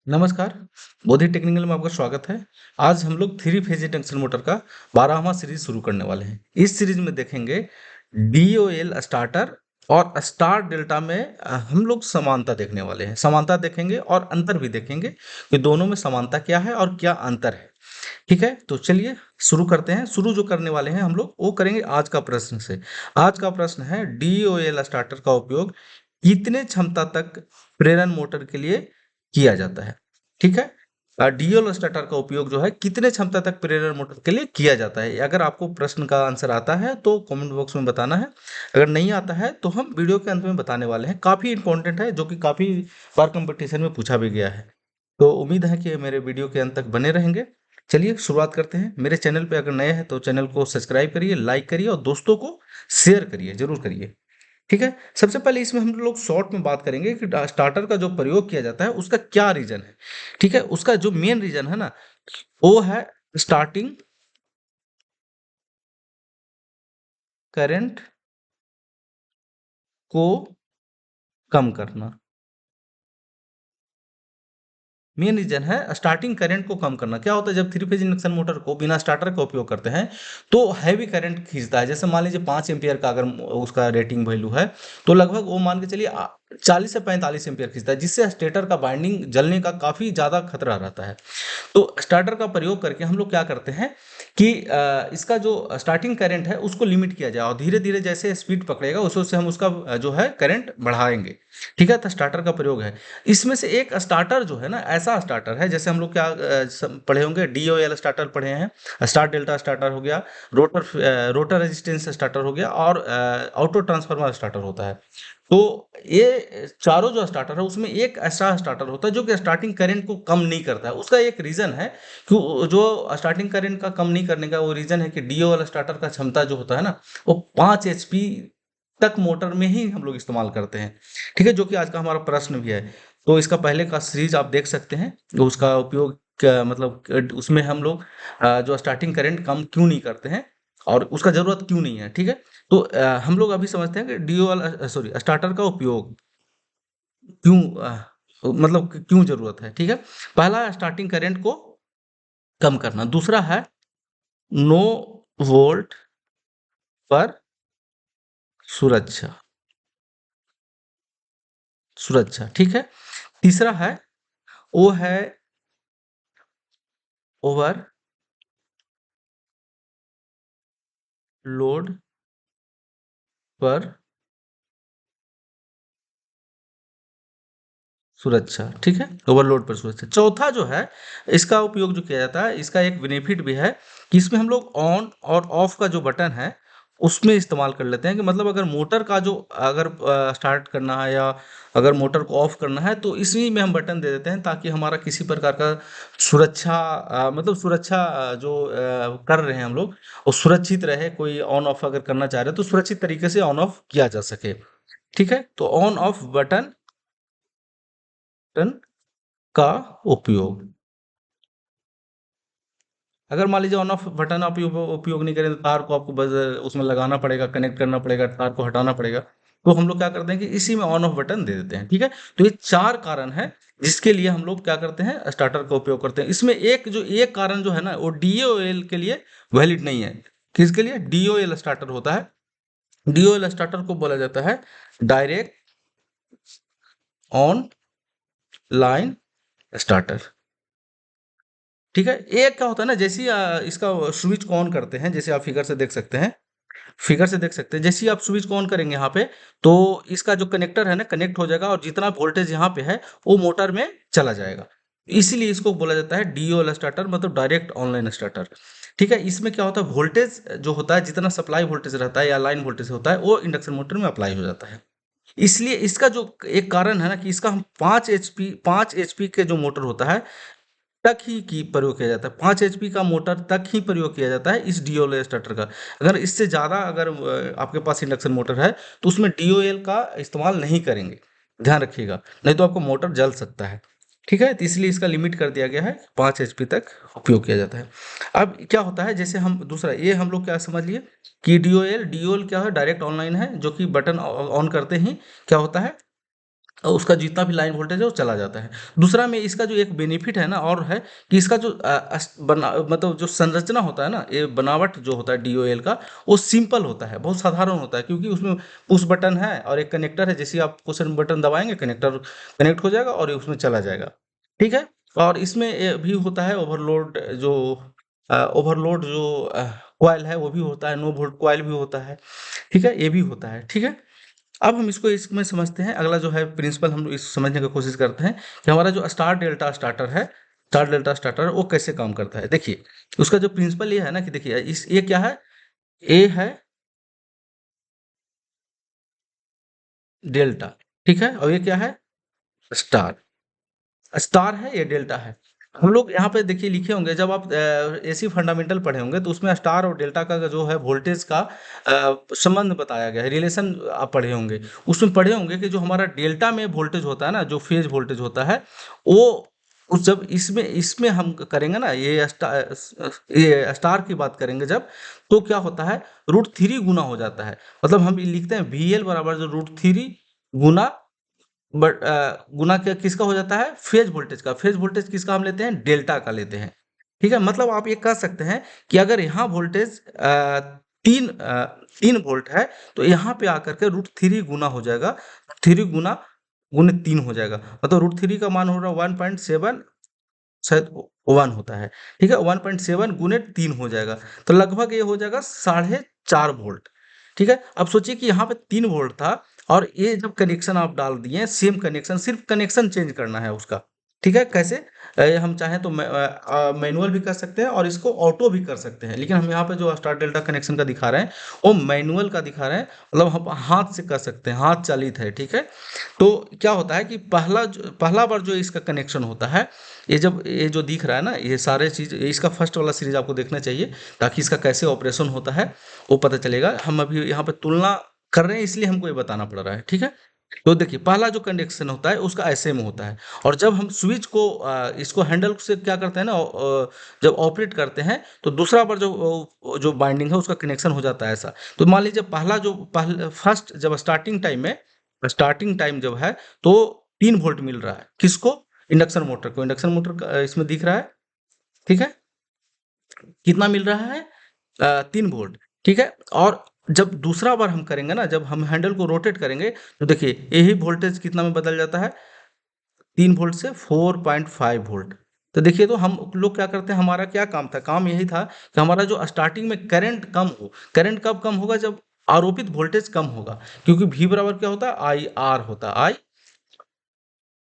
नमस्कार, बोधि टेक्निकल में आपका स्वागत है। आज हम लोग थ्री फेज इंडक्शन मोटर का 12वां सीरीज शुरू करने वाले हैं। इस सीरीज में देखेंगे डीओएल स्टार्टर और स्टार डेल्टा में हम लोग समानता देखने वाले हैं। समानता देखेंगे और अंतर भी देखेंगे कि दोनों में समानता क्या है और क्या अंतर है। ठीक है, तो चलिए शुरू करते हैं। शुरू जो करने वाले हैं हम लोग वो करेंगे आज का प्रश्न से। आज का प्रश्न है डीओएल स्टार्टर का उपयोग कितने क्षमता तक प्रेरण मोटर के लिए किया जाता है। ठीक है, डीओएल स्टार्टर का उपयोग जो है कितने क्षमता तक प्रेरण मोटर के लिए किया जाता है। अगर आपको प्रश्न का आंसर आता है तो कमेंट बॉक्स में बताना है, अगर नहीं आता है तो हम वीडियो के अंत में बताने वाले हैं। काफ़ी इंपॉर्टेंट है, जो कि काफ़ी बार कंपटीशन में पूछा भी गया है। तो उम्मीद है कि मेरे वीडियो के अंत तक बने रहेंगे। चलिए शुरुआत करते हैं। मेरे चैनल पे अगर नए हैं तो चैनल को सब्सक्राइब करिए, लाइक करिए और दोस्तों को शेयर करिए, जरूर करिए। ठीक है, सबसे पहले इसमें हम लोग शॉर्ट में बात करेंगे कि स्टार्टर का जो प्रयोग किया जाता है उसका क्या रीजन है। ठीक है, उसका जो मेन रीजन है ना, वो है स्टार्टिंग करंट को कम करना। मेन रीजन है स्टार्टिंग करंट को कम करना। क्या होता है, जब थ्री फेज इंडक्शन मोटर को बिना स्टार्टर का उपयोग करते हैं तो हैवी करंट खींचता है। जैसे मान लीजिए 5 एम्पियर का अगर उसका रेटिंग वैल्यू है तो लगभग वो मान के चलिए 40 से 45 एम्पियर खींचता है, जिससे स्टेटर का बाइंडिंग जलने का काफी ज्यादा खतरा रहता है। तो स्टार्टर का प्रयोग करके हम लोग क्या करते हैं कि इसका जो स्टार्टिंग करंट है उसको लिमिट किया जाए और धीरे धीरे जैसे स्पीड पकड़ेगा उस से हम उसका जो है करंट बढ़ाएंगे। ठीक है, तो स्टार्टर का प्रयोग है। इसमें से एक स्टार्टर जो है ना, ऐसा स्टार्टर है जैसे हम लोग क्या पढ़े होंगे, डीओएल स्टार्टर पढ़े हैं, स्टार डेल्टा स्टार्टर हो गया, रोटर रेजिस्टेंस स्टार्टर हो गया और ऑटो ट्रांसफार्मर स्टार्टर होता है। तो ये चारों जो स्टार्टर है उसमें एक ऐसा स्टार्टर होता है जो कि स्टार्टिंग करंट को कम नहीं करता है। उसका एक रीजन है कि जो स्टार्टिंग करंट का कम नहीं करने का वो रीजन है कि डीओ वाला स्टार्टर का क्षमता जो होता है ना, वो 5 HP तक मोटर में ही हम लोग इस्तेमाल करते हैं। ठीक है, जो कि आज का हमारा प्रश्न भी है। तो इसका पहले का सीरीज आप देख सकते हैं, तो उसका उपयोग मतलब उसमें हम लोग जो स्टार्टिंग करंट कम क्यों नहीं करते हैं और उसका जरूरत क्यों नहीं है। ठीक है, तो हम लोग अभी समझते हैं कि डीओ वाला सॉरी स्टार्टर का उपयोग क्यों मतलब क्यों जरूरत है। ठीक है, पहला स्टार्टिंग करंट को कम करना, दूसरा है नो वोल्ट पर सुरक्षा। सुरक्षा, ठीक है। तीसरा है, वो है ओवर लोड पर सुरक्षा। ठीक है, ओवरलोड पर सुरक्षा। चौथा जो है, इसका उपयोग जो किया जाता है, इसका एक बेनिफिट भी है कि इसमें हम लोग ऑन और ऑफ का जो बटन है उसमें इस्तेमाल कर लेते हैं। कि मतलब अगर मोटर का जो अगर स्टार्ट करना है या अगर मोटर को ऑफ करना है तो इसी में हम बटन दे देते हैं, ताकि हमारा किसी प्रकार का सुरक्षा मतलब सुरक्षा जो कर रहे हैं हम लोग वो सुरक्षित रहे। कोई ऑन ऑफ अगर करना चाह रहे हैं तो सुरक्षित तरीके से ऑन ऑफ किया जा सके। ठीक है, तो ऑन ऑफ बटन का उपयोग। अगर मान लीजिए ऑन ऑफ बटन आप उपयोग नहीं करें तो तार को आपको बस उसमें लगाना पड़ेगा, कनेक्ट करना पड़ेगा, तार को हटाना पड़ेगा। तो हम लोग क्या करते हैं कि इसी में ऑन ऑफ बटन दे देते हैं। ठीक है, तो ये चार कारण है जिसके लिए हम लोग क्या करते हैं, स्टार्टर का उपयोग करते हैं। इसमें एक कारण जो है ना, वो डीओएल के लिए वैलिड नहीं है। किसके लिए? डीओएल स्टार्टर होता है। डीओएल स्टार्टर को बोला जाता है डायरेक्ट ऑन लाइन स्टार्टर। ठीक है, एक क्या होता है ना, जैसे ही इसका स्विच को ऑन करते हैं, जैसे आप फिगर से देख सकते हैं, फिगर से देख सकते हैं, जैसे ही आप स्विच को ऑन करेंगे यहाँ पे, तो इसका जो कनेक्टर है ना कनेक्ट हो जाएगा और जितना वोल्टेज यहाँ पे है वो मोटर में चला जाएगा। इसीलिए इसको बोला जाता है डीओएल स्टार्टर, मतलब डायरेक्ट ऑनलाइन स्टार्टर। ठीक है, इसमें क्या होता है, वोल्टेज जो होता है, जितना सप्लाई वोल्टेज रहता है या लाइन वोल्टेज होता है वो इंडक्शन मोटर में अप्लाई हो जाता है। इसलिए इसका जो एक कारण है ना कि इसका हम 5 HP के जो मोटर होता है तक ही की प्रयोग किया जाता है। 5 HP का मोटर तक ही प्रयोग किया जाता है इस डीओएल स्टार्टर का। अगर इससे ज़्यादा अगर आपके पास इंडक्शन मोटर है तो उसमें डीओएल का इस्तेमाल नहीं करेंगे, ध्यान रखिएगा, नहीं तो आपको मोटर जल सकता है। ठीक है, तो इसलिए इसका लिमिट कर दिया गया है, 5 HP तक उपयोग किया जाता है। अब क्या होता है, जैसे हम दूसरा ये हम लोग क्या समझ लिए कि डीओएल डीओएल क्या है, डायरेक्ट ऑनलाइन है, जो कि बटन ऑन करते ही क्या होता है, और उसका जितना भी लाइन वोल्टेज है वो चला जाता है। दूसरा में इसका जो एक बेनिफिट है ना और है कि इसका जो मतलब जो संरचना होता है ना, ये बनावट जो होता है डीओएल का, वो सिंपल होता है, बहुत साधारण होता है, क्योंकि उसमें पुश बटन है और एक कनेक्टर है। जैसे आप पुश बटन दबाएंगे, कनेक्टर कनेक्ट हो जाएगा और ये उसमें चला जाएगा। ठीक है। और इसमें ये भी होता है ओवरलोड, जो ओवरलोड जो कॉइल है वो भी होता है, नो वोल्ट कॉइल भी होता है। ठीक है, ये भी होता है। ठीक है। अब हम इसको इसमें समझते हैं। अगला जो है प्रिंसिपल, हम इस समझने की कोशिश करते हैं कि हमारा जो स्टार डेल्टा स्टार्टर है, स्टार डेल्टा स्टार्टर वो कैसे काम करता है। देखिए, उसका जो प्रिंसिपल ये है ना कि देखिए इस ये क्या है, ए है डेल्टा, ठीक है, और ये क्या है, स्टार। स्टार है, ये डेल्टा है। हम लोग यहाँ पे देखिए लिखे होंगे, जब आप एसी फंडामेंटल पढ़े होंगे तो उसमें स्टार और डेल्टा का जो है वोल्टेज का संबंध बताया गया है, रिलेशन आप पढ़े होंगे। उसमें पढ़े होंगे कि जो हमारा डेल्टा में वोल्टेज होता है ना, जो फेज वोल्टेज होता है, वो उस जब इसमें इसमें हम करेंगे ना, ये स्टार की बात करेंगे जब, तो क्या होता है, √3 गुना हो जाता है। मतलब हम लिखते हैं VL बराबर जो √3 गुना, गुना क्या किसका हो जाता है, फेज वोल्टेज का। फेज वोल्टेज किसका हम लेते हैं, डेल्टा का लेते हैं। ठीक है, मतलब आप ये कह सकते हैं कि अगर यहाँ वोल्टेज 3 वोल्ट है, तो यहाँ पे आकर के √3 गुना हो जाएगा, 3 गुना 3 हो जाएगा। मतलब √3 का मान हो रहा है 1.7, शायद 1 होता है। ठीक है, 1.7 गुने 3 हो जाएगा, तो लगभग ये हो जाएगा 4.5 वोल्ट। ठीक है, अब सोचिए कि यहाँ पे 3 वोल्ट था, और ये जब कनेक्शन आप डाल दिए, सेम कनेक्शन, सिर्फ कनेक्शन चेंज करना है उसका। ठीक है, कैसे, हम चाहें तो मैनुअल भी कर सकते हैं और इसको ऑटो भी कर सकते हैं, लेकिन हम यहाँ पे जो स्टार डेल्टा कनेक्शन का दिखा रहे हैं वो मैनुअल का दिखा रहे हैं, मतलब हम हाथ से कर सकते हैं, हाथ चालित है। ठीक है, तो क्या होता है कि पहला बार जो इसका कनेक्शन होता है, ये जब ये जो दिख रहा है ना, ये सारे चीज़, इसका फर्स्ट वाला सीरीज आपको देखना चाहिए, ताकि इसका कैसे ऑपरेशन होता है वो पता चलेगा। हम अभी यहाँ पे तुलना कर रहे हैं, इसलिए हमको ये बताना पड़ रहा है। ठीक है, तो देखिए पहला जो कनेक्शन होता है उसका ऐसे में होता है, और जब हम स्विच को इसको हैंडल से क्या करते हैं ना, जब ऑपरेट करते हैं, तो दूसरा बार जो बाइंडिंग है उसका कनेक्शन हो जाता है ऐसा। तो मान लीजिए पहला फर्स्ट जब स्टार्टिंग टाइम जब है, तो 3 वोल्ट मिल रहा है, किसको, इंडक्शन मोटर को। इंडक्शन मोटर का इसमें दिख रहा है। ठीक है, कितना मिल रहा है, 3 वोल्ट। ठीक है, और जब दूसरा बार हम करेंगे ना, जब हम हैंडल को रोटेट करेंगे, तो देखिए यही वोल्टेज कितना में बदल जाता है, 3 वोल्ट से 4.5 वोल्ट। तो देखिए, तो हम लोग क्या करते हैं, हमारा क्या काम था, काम यही था कि हमारा जो स्टार्टिंग में करंट कम हो। करंट कब कम होगा, जब आरोपित वोल्टेज कम होगा, क्योंकि V बराबर क्या होता है, IR होता है,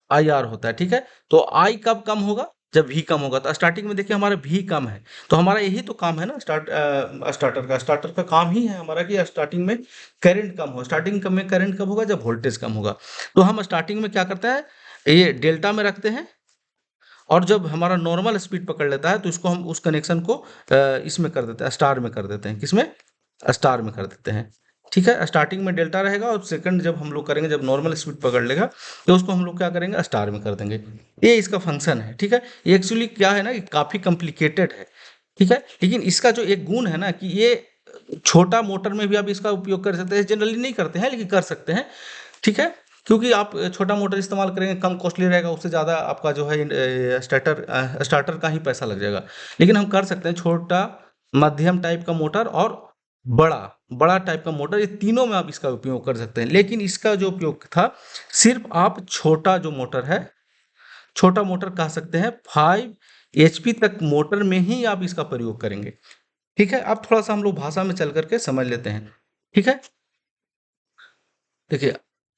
IR होता है। ठीक है, तो I कब कम होगा, जब V कम होगा। तो स्टार्टिंग में देखिए हमारा V कम है, तो हमारा यही तो काम है ना, स्टार्टर का काम ही है हमारा कि स्टार्टिंग में करंट कम हो। स्टार्टिंग में करंट कब होगा, जब वोल्टेज कम होगा। तो हम स्टार्टिंग में क्या करते हैं, ये डेल्टा में रखते हैं, और जब हमारा नॉर्मल स्पीड पकड़ लेता है, तो इसको हम उस कनेक्शन को इसमें कर देते हैं, स्टार में कर देते हैं। किसमें, स्टार में कर देते हैं। ठीक है, स्टार्टिंग में डेल्टा रहेगा, और सेकंड जब हम लोग करेंगे, जब नॉर्मल स्पीड पकड़ लेगा, तो उसको हम लोग क्या करेंगे, स्टार में कर देंगे। ये इसका फंक्शन है। ठीक है, ये एक्चुअली क्या है ना कि काफ़ी कॉम्प्लिकेटेड है। ठीक है, लेकिन इसका जो एक गुण है ना कि ये छोटा मोटर में भी आप इसका उपयोग कर सकते हैं। जनरली नहीं करते हैं, लेकिन कर सकते हैं। ठीक है, क्योंकि आप छोटा मोटर इस्तेमाल करेंगे, कम कॉस्टली रहेगा, उससे ज़्यादा आपका जो है स्टार्टर का ही पैसा लग जाएगा। लेकिन हम कर सकते हैं छोटा, मध्यम टाइप का मोटर और बड़ा बड़ा टाइप का मोटर, ये तीनों में आप इसका उपयोग कर सकते हैं। लेकिन इसका जो उपयोग था, सिर्फ आप छोटा जो मोटर है, छोटा मोटर कह सकते हैं, 5 HP तक मोटर में ही आप इसका प्रयोग करेंगे। ठीक है, अब थोड़ा सा हम लोग भाषा में चल करके समझ लेते हैं। ठीक है, देखिए,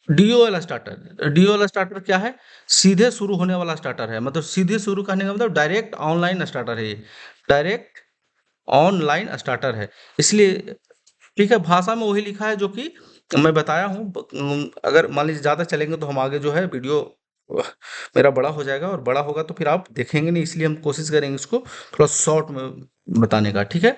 डीओएल स्टार्टर क्या है, सीधे शुरू होने वाला स्टार्टर है। मतलब सीधे शुरू करने का मतलब डायरेक्ट ऑनलाइन स्टार्टर है ये, डायरेक्ट ऑनलाइन स्टार्टर है, इसलिए। ठीक है, भाषा में वही लिखा है जो कि मैं बताया हूँ। अगर मान लीजिए ज़्यादा चलेंगे तो हम आगे जो है वीडियो मेरा बड़ा हो जाएगा, और बड़ा होगा तो फिर आप देखेंगे नहीं, इसलिए हम कोशिश करेंगे इसको थोड़ा शॉर्ट में बताने का। ठीक है,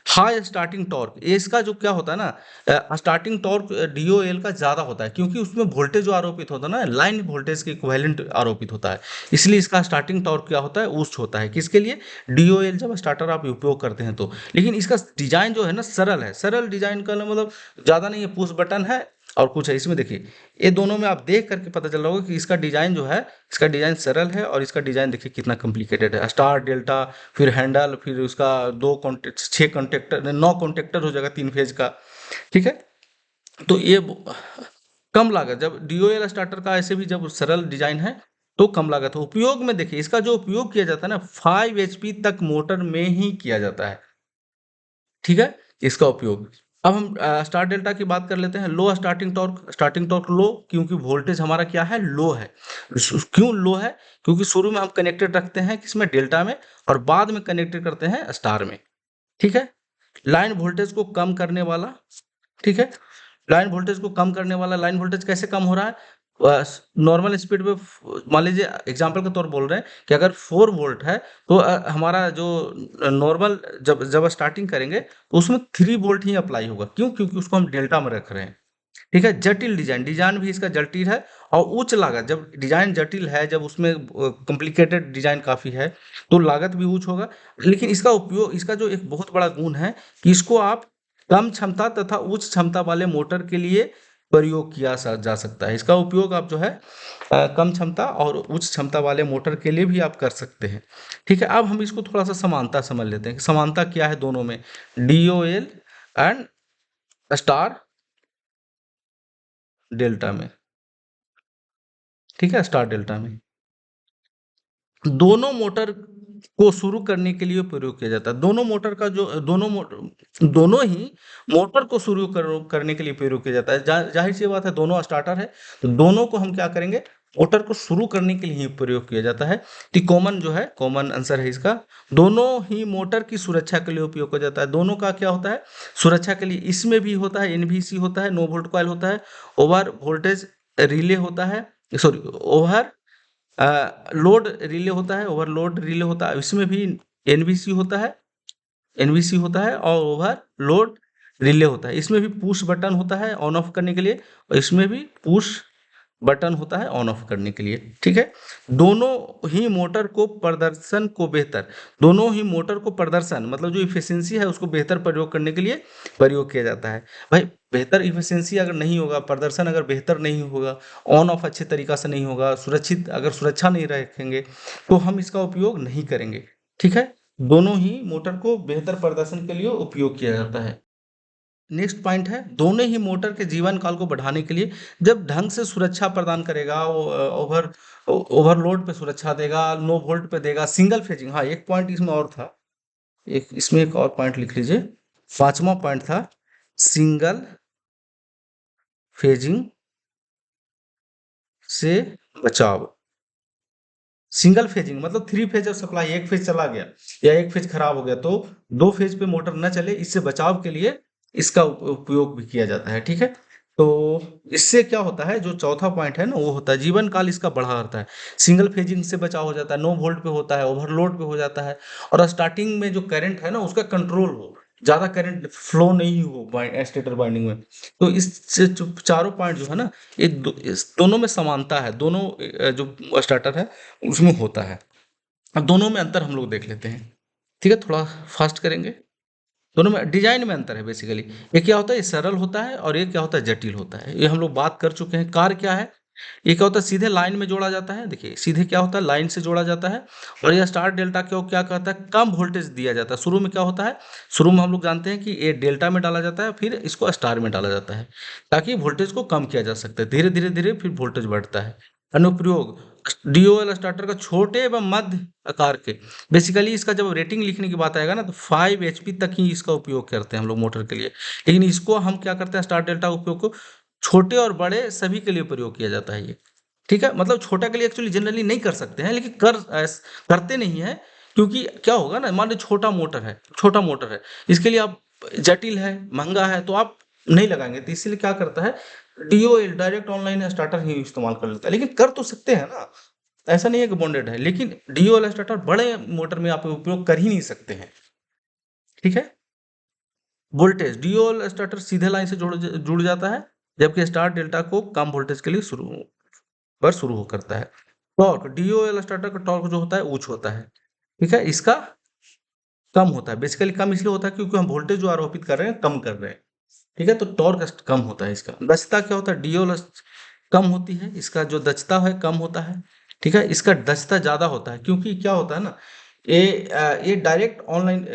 हाई स्टार्टिंग टॉर्क, ये इसका जो क्या होता है ना, स्टार्टिंग टॉर्क डीओएल का ज़्यादा होता है, क्योंकि उसमें वोल्टेज जो आरोपित होता है ना, लाइन वोल्टेज के इक्विवेलेंट आरोपित होता है, इसलिए इसका स्टार्टिंग टॉर्क क्या होता है, उच्च होता है। किसके लिए, डीओएल जब स्टार्टर आप उपयोग करते हैं तो। लेकिन इसका डिजाइन जो है ना, सरल है। सरल डिजाइन का मतलब ज़्यादा नहीं है, पुश बटन है, और कुछ है इसमें। देखिए ये दोनों में आप देख करके पता चल रहा होगा कि इसका डिजाइन जो है, इसका डिजाइन सरल है और इसका डिजाइन देखिए कितना कॉम्प्लिकेटेड है। स्टार डेल्टा, फिर हैंडल, फिर उसका 6 कॉन्टेक्टर, 9 कॉन्टेक्टर हो जाएगा 3 फेज का। ठीक है, तो ये कम लागत, जब डीओएल स्टार्टर का ऐसे भी जब सरल डिजाइन है तो कम लागत है। उपयोग में देखिए इसका जो उपयोग किया जाता है ना 5 एचपी तक मोटर में ही किया जाता है। ठीक है, इसका उपयोग। अब हम स्टार डेल्टा की बात कर लेते हैं। लो स्टार्टिंग टॉर्क लो, क्योंकि वोल्टेज हमारा क्या है, लो है। क्यों लो है? क्योंकि शुरू में हम कनेक्टेड रखते हैं किसमें, डेल्टा में, और बाद में कनेक्टेड करते हैं स्टार में। ठीक है, लाइन वोल्टेज को कम करने वाला। ठीक है, लाइन वोल्टेज को कम करने वाला। लाइन वोल्टेज कैसे कम हो रहा है? नॉर्मल स्पीड पे मान लीजिए एग्जांपल के तौर पर बोल रहे हैं कि अगर 4 वोल्ट है तो हमारा जो नॉर्मल जब जब स्टार्टिंग करेंगे तो उसमें 3 वोल्ट ही अप्लाई होगा। क्यों? क्योंकि उसको हम डेल्टा में रख रहे हैं। ठीक है, जटिल डिजाइन भी इसका जटिल है और उच्च लागत। जब डिजाइन जटिल है, जब उसमें कॉम्प्लिकेटेड डिजाइन काफी है, तो लागत भी उच्च होगा। लेकिन इसका उपयोग, इसका जो एक बहुत बड़ा गुण है कि इसको आप कम क्षमता तथा उच्च क्षमता वाले मोटर के लिए प्रयोग किया जा सकता है। इसका उपयोग आप जो है कम क्षमता और उच्च क्षमता वाले मोटर के लिए भी आप कर सकते हैं। ठीक है, अब हम इसको थोड़ा सा समानता समझ लेते हैं कि समानता क्या है दोनों में, डीओएल एंड स्टार डेल्टा में। ठीक है, स्टार डेल्टा में दोनों मोटर को शुरू करने के लिए प्रयोग किया जाता है। दोनों मोटर का जो दोनों ही मोटर को शुरू करने के लिए प्रयोग किया जाता है। जाहिर सी बात है, दोनों स्टार्टर है तो दोनों को हम क्या करेंगे, मोटर को शुरू करने के लिए ही प्रयोग किया जाता है। तो कॉमन जो है, कॉमन आंसर है इसका, दोनों ही मोटर की सुरक्षा के लिए उपयोग किया जाता है। दोनों का क्या होता है, सुरक्षा के लिए। इसमें भी होता है एनवीसी होता है, नो वोल्ट कॉइल होता है, ओवर वोल्टेज रिले होता है, सॉरी ओवर लोड रिले होता है, ओवरलोड रिले होता है। इसमें भी एनवीसी होता है, एनवीसी होता है और ओवरलोड रिले होता है। इसमें भी पुश बटन होता है ऑन ऑफ करने के लिए, और इसमें भी पुश बटन होता है ऑन ऑफ करने के लिए। ठीक है, दोनों ही मोटर को प्रदर्शन को बेहतर, दोनों ही मोटर को प्रदर्शन मतलब जो इफिशियंसी है उसको बेहतर प्रयोग करने के लिए प्रयोग किया जाता है। भाई बेहतर इफिशियंसी अगर नहीं होगा, प्रदर्शन अगर बेहतर नहीं होगा, ऑन ऑफ अच्छे तरीका से नहीं होगा, सुरक्षित अगर सुरक्षा नहीं रखेंगे तो हम इसका उपयोग नहीं करेंगे। ठीक है, दोनों ही मोटर को बेहतर प्रदर्शन के लिए उपयोग किया जाता है। नेक्स्ट पॉइंट है, दोनों ही मोटर के जीवन काल को बढ़ाने के लिए जब ढंग से सुरक्षा प्रदान करेगा, वो ओवरलोड पे सुरक्षा देगा, नो वोल्ट पे देगा, सिंगल फेजिंग। हाँ, एक पॉइंट इसमें और था, एक इसमें एक और पॉइंट लिख लीजिए। 5वां पॉइंट था सिंगल फेजिंग से बचाव। सिंगल फेजिंग मतलब 3 फेज ऑफ सप्लाई, एक फेज चला गया या एक फेज खराब हो गया तो 2 फेज पे मोटर न चले, इससे बचाव के लिए इसका उपयोग भी किया जाता है। ठीक है, तो इससे क्या होता है, जो चौथा पॉइंट है ना, वो होता है जीवन काल इसका बढ़ा रहता है। सिंगल फेजिंग से बचाव हो जाता है, नो वोल्ट पे होता है, ओवरलोड पे हो जाता है, और स्टार्टिंग में जो करंट है ना उसका कंट्रोल हो, ज्यादा करंट फ्लो नहीं हो स्टेटर वाइंडिंग में। तो इस चारों पॉइंट जो है ना, इस दोनों में समानता है, दोनों जो स्टार्टर है उसमें होता है। अब दोनों में अंतर हम लोग देख लेते हैं। ठीक है, थोड़ा फास्ट करेंगे। दोनों में डिजाइन में अंतर है बेसिकली। ये क्या होता है, ये सरल होता है, और ये क्या होता है, जटिल होता है। ये हम लोग बात कर चुके हैं। कार क्या है, ये क्या होता है, सीधे लाइन में जोड़ा जाता है। देखिए सीधे क्या होता है, लाइन से जोड़ा जाता है। और यह स्टार डेल्टा क्यों क्या कहता है, कम वोल्टेज दिया जाता है। शुरू में क्या होता है, शुरू में हम लोग जानते हैं कि ये डेल्टा में डाला जाता है, फिर इसको स्टार में डाला जाता है ताकि वोल्टेज को कम किया जा सकता है। धीरे धीरे धीरे फिर वोल्टेज बढ़ता है। अनुप्रयोग, डीओएल स्टार्टर का छोटे एवं मध्य आकार के, बेसिकली इसका जब रेटिंग लिखने की बात आएगा ना तो 5 एचपी तक ही इसका उपयोग करते हैं हम लोग मोटर के लिए। लेकिन इसको हम क्या करते हैं, स्टार डेल्टा उपयोग को छोटे और बड़े सभी के लिए प्रयोग किया जाता है ये। ठीक है, मतलब छोटा के लिए एक्चुअली जनरली नहीं कर सकते हैं, लेकिन करते नहीं है। क्योंकि क्या होगा ना, मान लो छोटा मोटर है, छोटा मोटर है, इसके लिए आप जटिल है, महंगा है, तो आप नहीं लगाएंगे। तो इसलिए क्या करता है, डीओएल डायरेक्ट ऑनलाइन स्टार्टर ही इस्तेमाल कर लेता है। लेकिन कर तो सकते हैं ना, ऐसा नहीं है कि बॉन्डेड है, लेकिन डीओएल स्टार्टर बड़े मोटर में आप उपयोग कर ही नहीं सकते हैं। ठीक है, वोल्टेज, डीओएल स्टार्टर सीधे लाइन से जुड़ जाता है, जबकि स्टार डेल्टा को कम वोल्टेज के लिए शुरू करता है। टॉर्क, डीओएल स्टार्टर का टॉर्क जो होता है उच्च होता है। ठीक है, इसका कम होता है। बेसिकली कम इसलिए होता है क्योंकि हम वोल्टेज जो आरोपित कर रहे हैं कम कर रहे हैं। ठीक है, तो टॉर्क कम होता है इसका। दक्षता क्या होता है, डीओएल कम होती है, इसका जो दक्षता है कम होता है। ठीक है, इसका दक्षता ज़्यादा होता है, क्योंकि क्या होता है ना, ये डायरेक्ट ऑनलाइन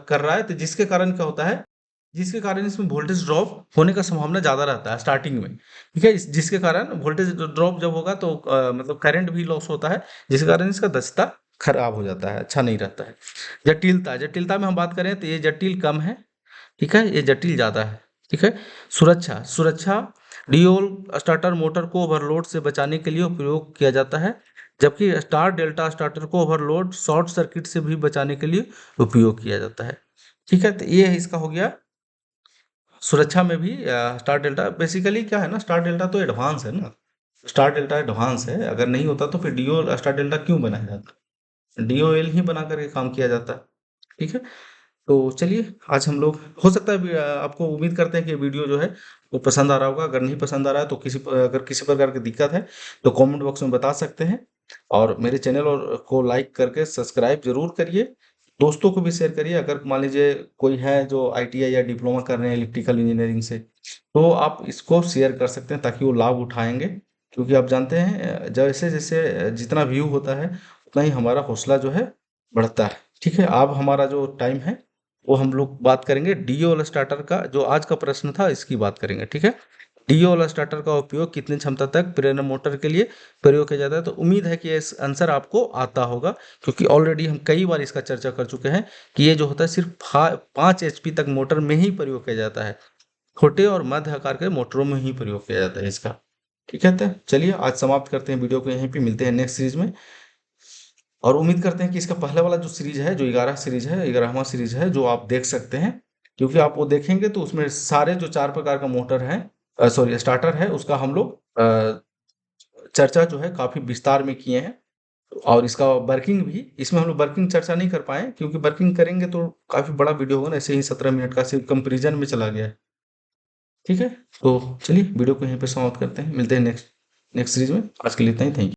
कर रहा है, तो जिसके कारण क्या होता है, जिसके कारण इसमें वोल्टेज ड्रॉप होने का संभावना ज़्यादा रहता है स्टार्टिंग में। ठीक है, जिसके कारण वोल्टेज ड्रॉप जब होगा तो मतलब करंट भी लॉस होता है, जिसके कारण इसका दक्षता खराब हो जाता है, अच्छा नहीं रहता है। जटिलता, जटिलता में हम बात करें तो ये जटिल कम है। ठीक है, ये जटिल ज़्यादा है। ठीक है, सुरक्षा, सुरक्षा ड्यूल स्टार्टर मोटर को ओवरलोड से बचाने के लिए उपयोग किया जाता है, जबकि स्टार डेल्टा स्टार्टर को ओवरलोड शॉर्ट सर्किट से भी बचाने के लिए उपयोग किया जाता है। ठीक है, तो ये इसका हो गया सुरक्षा में भी। स्टार डेल्टा बेसिकली क्या है ना, स्टार डेल्टा तो एडवांस है ना, स्टार डेल्टा एडवांस है, अगर नहीं होता तो फिर डीओ स्टार डेल्टा क्यों बनाया जाता, डीओएल ही बना करके काम किया जाता है। ठीक है, तो चलिए आज हम लोग, हो सकता है आपको, उम्मीद करते हैं कि वीडियो जो है वो पसंद आ रहा होगा। अगर नहीं पसंद आ रहा है तो अगर किसी प्रकार की दिक्कत है तो कमेंट बॉक्स में बता सकते हैं। और मेरे चैनल और को लाइक करके सब्सक्राइब जरूर करिए, दोस्तों को भी शेयर करिए। अगर मान लीजिए कोई है जो आईटीआई या डिप्लोमा कर रहे हैं इलेक्ट्रिकल इंजीनियरिंग से, तो आप इसको शेयर कर सकते हैं ताकि वो लाभ उठाएंगे। क्योंकि आप जानते हैं जैसे जैसे जितना व्यू होता है उतना ही हमारा हौसला जो है बढ़ता है। ठीक है, अब हमारा जो टाइम है वो हम लोग बात करेंगे डीओ वाला स्टार्टर का, जो आज का प्रश्न था इसकी बात करेंगे। ठीक है, डीओ वाला स्टार्टर का उपयोग कितनी क्षमता तक प्रेरणा मोटर के लिए प्रयोग किया जाता है। तो उम्मीद है कि इस आंसर आपको आता होगा, क्योंकि ऑलरेडी हम कई बार इसका चर्चा कर चुके हैं कि ये जो होता है सिर्फ 5 HP तक मोटर में ही प्रयोग किया जाता है, छोटे और मध्य आकार के मोटरों में ही प्रयोग किया जाता है इसका। ठीक है, तो चलिए आज समाप्त करते हैं वीडियो को यहीं पे, मिलते हैं नेक्स्ट सीरीज में। और उम्मीद करते हैं कि इसका पहला वाला जो सीरीज है, जो 11 सीरीज है, 11वां सीरीज है, जो आप देख सकते हैं। क्योंकि आप वो देखेंगे तो उसमें सारे जो 4 प्रकार का मोटर है, सॉरी स्टार्टर है, उसका हम लोग चर्चा जो है काफ़ी विस्तार में किए हैं। और इसका वर्किंग भी, इसमें हम लोग वर्किंग चर्चा नहीं कर पाए, क्योंकि वर्किंग करेंगे तो काफ़ी बड़ा वीडियो होगा ना, ऐसे ही 17 मिनट का सिर्फ कंपेरिजन में चला गया है। ठीक है, तो चलिए वीडियो को यहीं पे समाप्त करते हैं, मिलते हैं नेक्स्ट नेक्स्ट सीरीज में। आज के लिए इतना ही, थैंक यू।